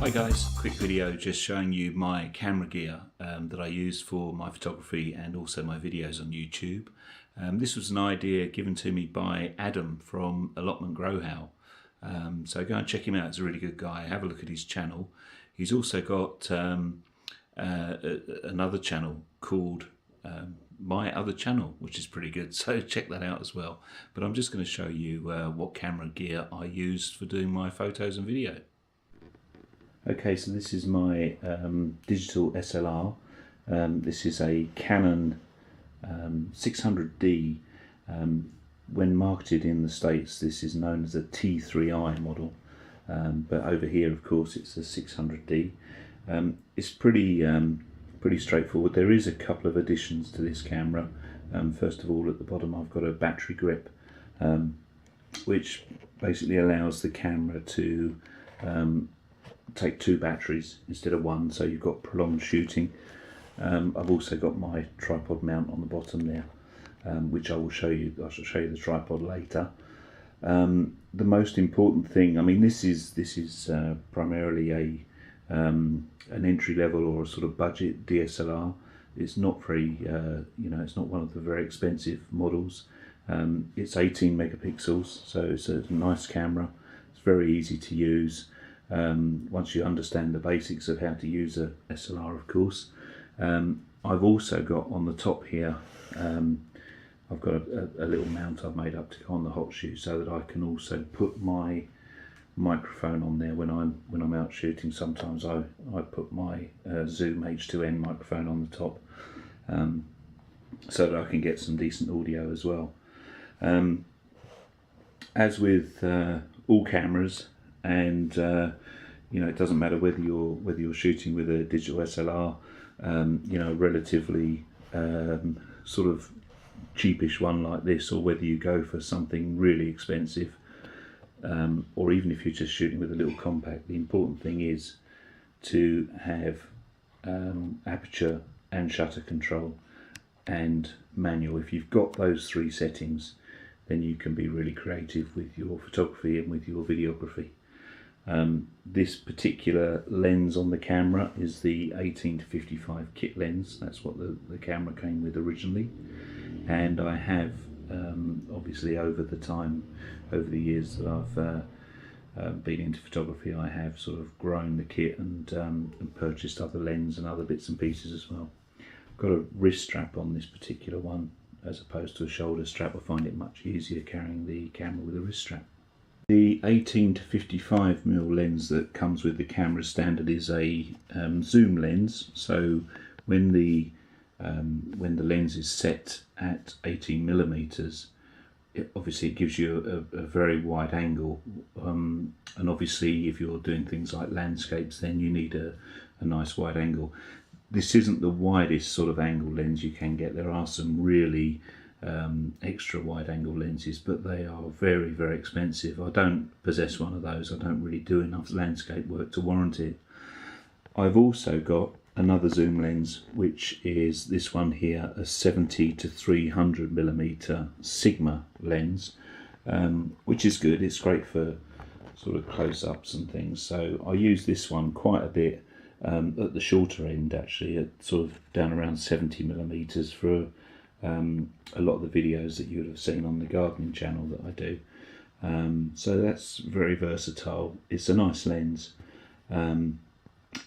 Hi guys, quick video just showing you my camera gear that I use for my photography and also my videos on YouTube. This was an idea given to me by Adam from Allotment Grow How. So go and check him out, he's a really good guy. Have a look at his channel. He's also got another channel called My Other Channel, which is pretty good, so check that out as well. But I'm just going to show you what camera gear I used for doing my photos and video. Okay, so this is my digital SLR. This is a Canon 600D. When marketed in the States, this is known as a T3i model, but over here, of course, it's a 600D. It's pretty straightforward. There is a couple of additions to this camera. First of all, at the bottom, I've got a battery grip, which basically allows the camera to take two batteries instead of one, so you've got prolonged shooting. I've also got my tripod mount on the bottom there, which I shall show you the tripod later. The most important thing, I mean, this is primarily an entry level or a sort of budget DSLR. It's not very it's not one of the very expensive models. It's 18 megapixels, so it's a nice camera. It's very easy to use. Once you understand the basics of how to use a SLR, of course. I've also got on the top here, I've got a little mount I've made up to go on the hot shoe, so that I can also put my microphone on there when I'm out shooting. Sometimes I put my Zoom H2N microphone on the top, so that I can get some decent audio as well. As with all cameras, and it doesn't matter whether you're shooting with a digital SLR, relatively sort of cheapish one like this, or whether you go for something really expensive, or even if you're just shooting with a little compact. The important thing is to have aperture and shutter control and manual. If you've got those three settings, then you can be really creative with your photography and with your videography. This particular lens on the camera is the 18-55 kit lens. That's what the camera came with originally, and I have obviously over the years that I've been into photography, I have sort of grown the kit and purchased other lenses and other bits and pieces as well. I've got a wrist strap on this particular one as opposed to a shoulder strap. I find it much easier carrying the camera with a wrist strap. The 18-55mm lens that comes with the camera standard is a zoom lens. So when the lens is set at 18mm, obviously it gives you a very wide angle, and obviously if you're doing things like landscapes, then you need a nice wide angle. This isn't the widest sort of angle lens you can get. There are some really extra wide angle lenses, but they are very, very expensive. I don't possess one of those. I don't really do enough landscape work to warrant it. I've also got another zoom lens, which is this one here, a 70-300mm Sigma lens, which is good. It's great for sort of close-ups and things. So I use this one quite a bit at the shorter end, actually, at sort of down around 70mm for a lot of the videos that you would have seen on the gardening channel that I do. So that's very versatile. It's a nice lens, and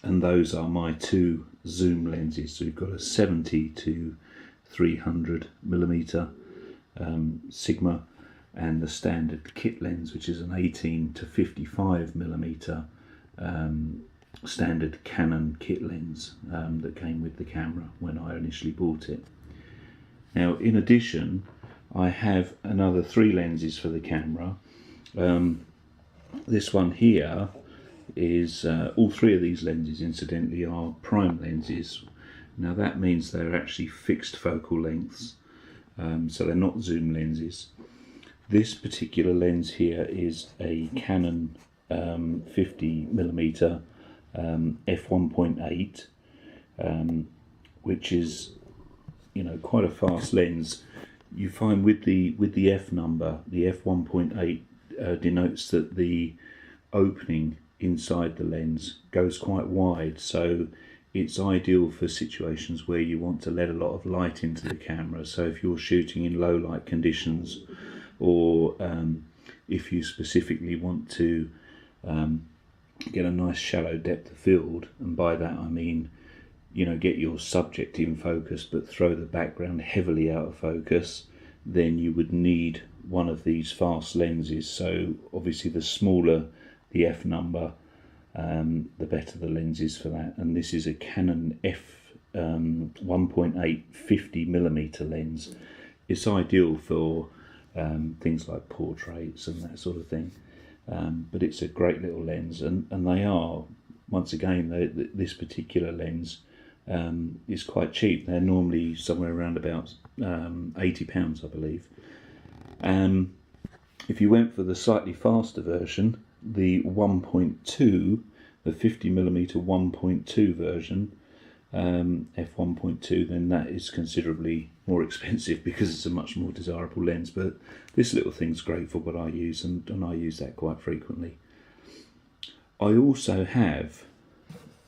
those are my two zoom lenses. So we've got a 70-300mm Sigma, and the standard kit lens, which is an 18-55mm standard Canon kit lens that came with the camera when I initially bought it. Now, in addition, I have another three lenses for the camera. This one here is, all three of these lenses, incidentally, are prime lenses. Now that means they're actually fixed focal lengths, so they're not zoom lenses. This particular lens here is a Canon 50mm f1.8, which is quite a fast lens. You find with the f number, the f1.8 denotes that the opening inside the lens goes quite wide, so it's ideal for situations where you want to let a lot of light into the camera. So if you're shooting in low light conditions, or if you specifically want to get a nice shallow depth of field, and by that I mean, you know, get your subject in focus but throw the background heavily out of focus, then you would need one of these fast lenses. So obviously the smaller the f number, the better the lens is for that. And this is a Canon f 1.8 50mm lens. It's ideal for things like portraits and that sort of thing, but it's a great little lens, and they are, once again, this particular lens is quite cheap. They're normally somewhere around about £80, I believe. If you went for the slightly faster version, the 1.2, the 50mm 1.2 version, f1.2, then that is considerably more expensive because it's a much more desirable lens. But this little thing's great for what I use, and I use that quite frequently. I also have,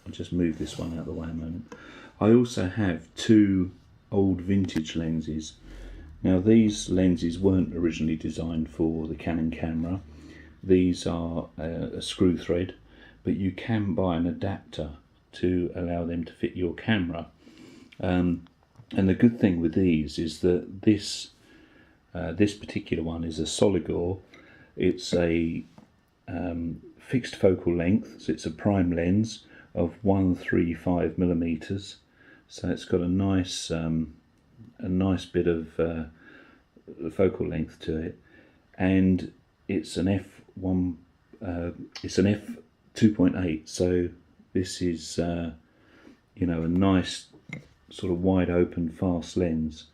I'll just move this one out of the way a moment, I also have two old vintage lenses. Now these lenses weren't originally designed for the Canon camera. These are a screw thread, but you can buy an adapter to allow them to fit your camera. And the good thing with these is that this particular one is a Soligor. It's a fixed focal length, so it's a prime lens of 135mm. So it's got a nice bit of focal length to it, and it's an f1. It's an f2.8. So this is you know, a nice sort of wide open fast lens,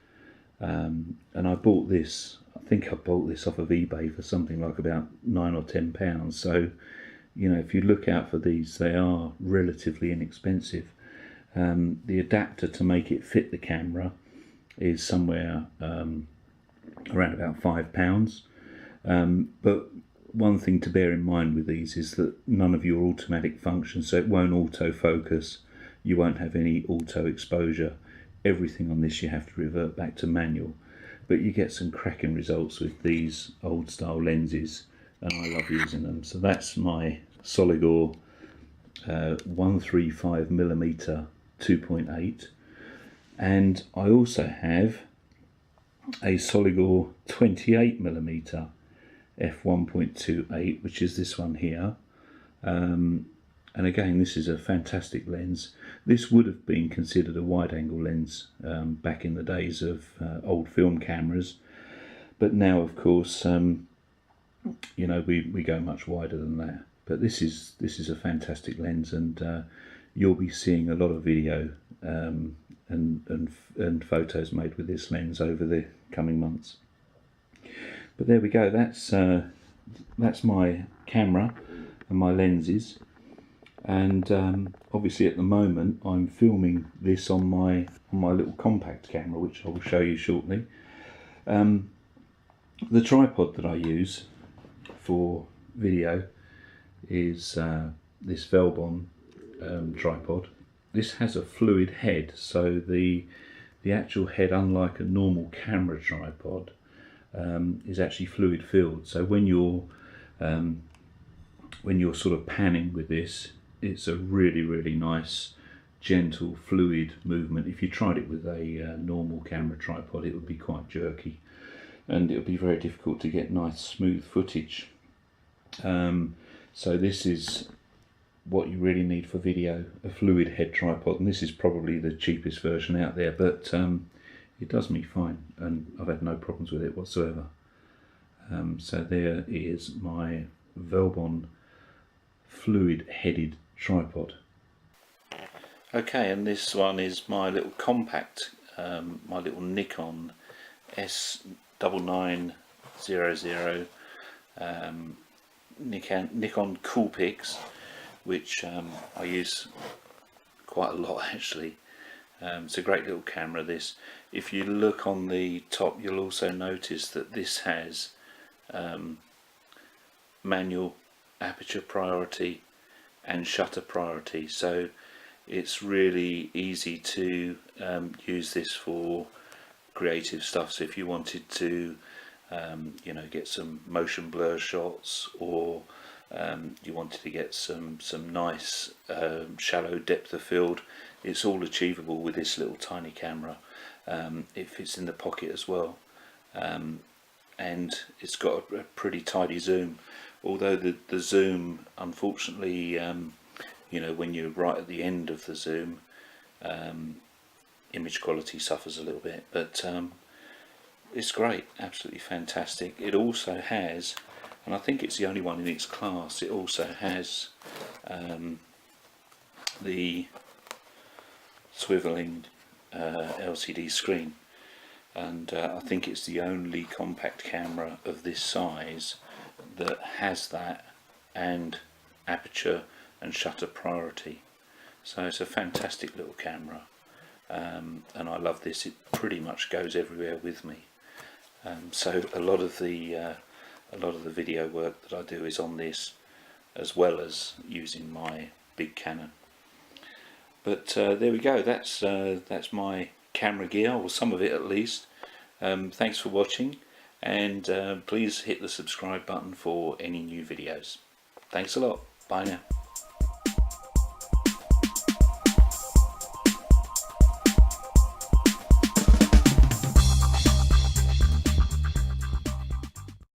and I bought this. I think I bought this off of eBay for something like about £9 or £10. So, you know, if you look out for these, they are relatively inexpensive. The adapter to make it fit the camera is somewhere around about £5. But one thing to bear in mind with these is that none of your automatic functions, so it won't auto focus, you won't have any auto exposure. Everything on this you have to revert back to manual. But you get some cracking results with these old style lenses, and I love using them. So that's my Soligor 135mm 2.8, and I also have a Soligor 28mm f1.28, which is this one here. And again, this is a fantastic lens. This would have been considered a wide angle lens back in the days of old film cameras, but now of course you know, we go much wider than that. But this is a fantastic lens, and you'll be seeing a lot of video and photos made with this lens over the coming months. But there we go. That's my camera and my lenses. And obviously at the moment I'm filming this on my little compact camera, which I will show you shortly. The tripod that I use for video is this Velbon tripod. This has a fluid head, so the actual head, unlike a normal camera tripod, is actually fluid filled. So when you're sort of panning with this, it's a really nice gentle fluid movement. If you tried it with a normal camera tripod, it would be quite jerky, and it would be very difficult to get nice smooth footage. So this is what you really need for video, a fluid head tripod, and this is probably the cheapest version out there, but it does me fine, and I've had no problems with it whatsoever. So there is my Velbon fluid headed tripod. Okay, and this one is my little compact, my little Nikon S9900 Nikon Coolpix, which I use quite a lot actually. It's a great little camera, this. If you look on the top, you'll also notice that this has manual aperture priority and shutter priority. So it's really easy to use this for creative stuff. So if you wanted to you know, get some motion blur shots, or you wanted to get some nice shallow depth of field, it's all achievable with this little tiny camera. It fits in the pocket as well, and it's got a pretty tidy zoom, although the zoom, unfortunately, you know, when you're right at the end of the zoom, image quality suffers a little bit, but it's great, absolutely fantastic. It also has, and I think it's the only one in its class, it also has the swiveling LCD screen, and I think it's the only compact camera of this size that has that, and aperture and shutter priority. So it's a fantastic little camera, and I love this. It pretty much goes everywhere with me. So a lot of the video work that I do is on this, as well as using my big Canon. But there we go. That's my camera gear, or some of it at least. Thanks for watching, and please hit the subscribe button for any new videos. Thanks a lot. Bye now.